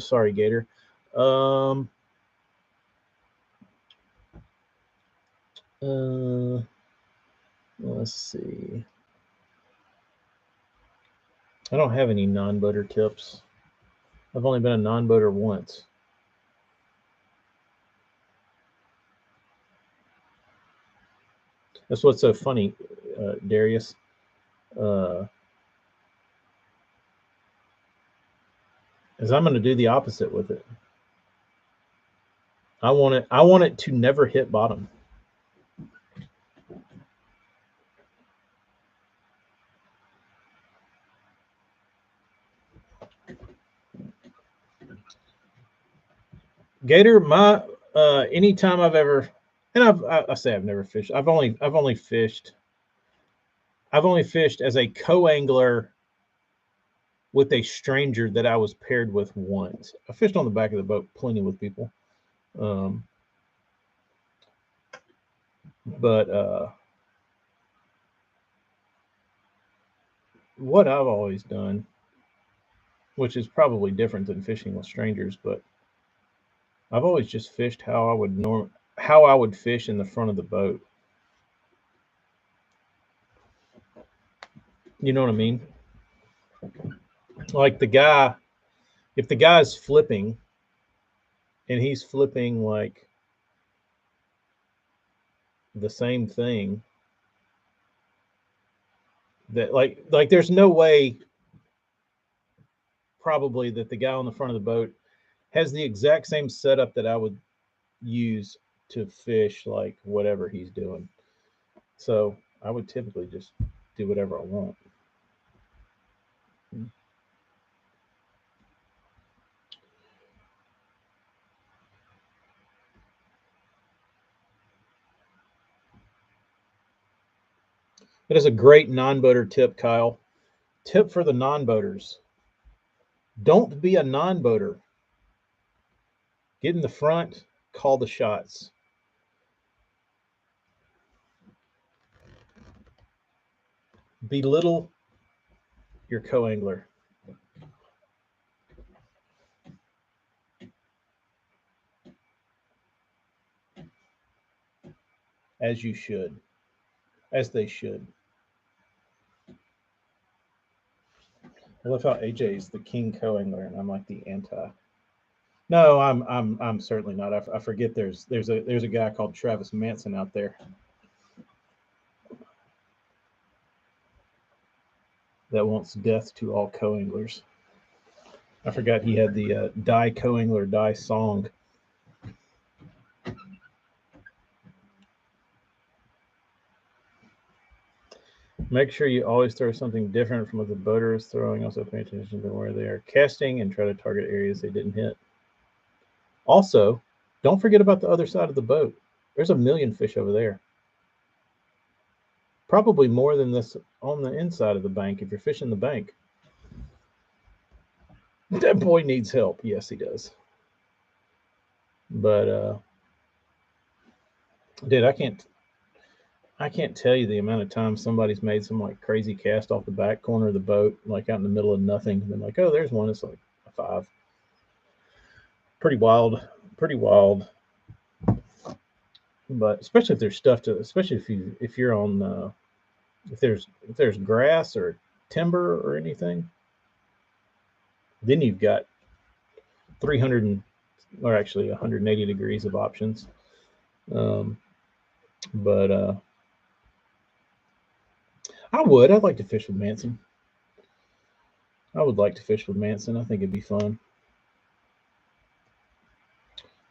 Sorry, Gator. Let's see. I don't have any non-boater tips. I've only been a non-boater once. That's what's so funny, Darius. Is I'm going to do the opposite with it. I want it to never hit bottom. Gator, my anytime I've ever, and I say I've never fished. I've only fished as a co-angler with a stranger that I was paired with once. I fished on the back of the boat plenty with people. Um, but what I've always done, which is probably different than fishing with strangers, but I've always just fished how I would fish in the front of the boat. You know what I mean? Like if the guy's flipping and he's flipping like the same thing, that like there's no way probably that the guy on the front of the boat has the exact same setup that I would use to fish like whatever he's doing. So I would typically just do whatever I want. It is a great non-boater tip, Kyle. Tip for the non-boaters: don't be a non-boater. Get in the front, call the shots. Belittle your co-angler as you should, as they should. I love how AJ is the king co-angler and I'm like the anti. No, I'm certainly not. I forget there's a guy called Travis Manson out there that wants death to all co-anglers. I forgot he had the die co-angler die song. Make sure you always throw something different from what the boater is throwing. Also pay attention to where they are casting and try to target areas they didn't hit. Also, don't forget about the other side of the boat. There's a million fish over there. Probably more than this on the inside of the bank if you're fishing the bank. That boy needs help. Yes, he does. But dude, I can't tell you the amount of times somebody's made some like crazy cast off the back corner of the boat, like out in the middle of nothing. And then like, oh, there's one. It's like a five. Pretty wild. Pretty wild. But especially if there's stuff to, especially if you're on if there's grass or timber or anything, then you've got 300 or actually 180 degrees of options. Um, but I'd like to fish with Manson. I would like to fish with Manson. I think it'd be fun.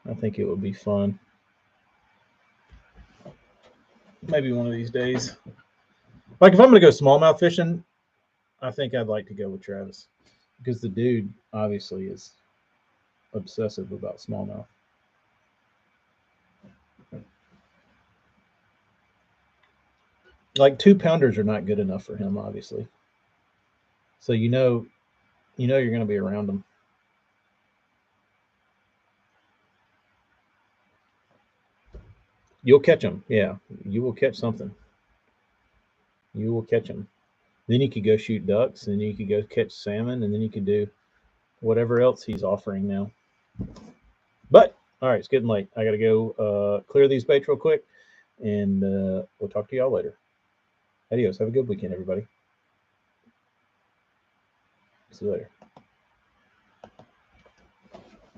I think it would be fun. Maybe one of these days. Like if I'm gonna go smallmouth fishing, I think I'd like to go with Travis because the dude obviously is obsessive about smallmouth. Like 2 pounders are not good enough for him, obviously. So you know you're gonna be around them. You'll catch them. Yeah, you will catch something. You will catch them. Then you could go shoot ducks, and then you could go catch salmon, and then you could do whatever else he's offering now. But all right, it's getting late. I got to go clear these baits real quick, and we'll talk to y'all later. Adios. Have a good weekend, everybody. See you later.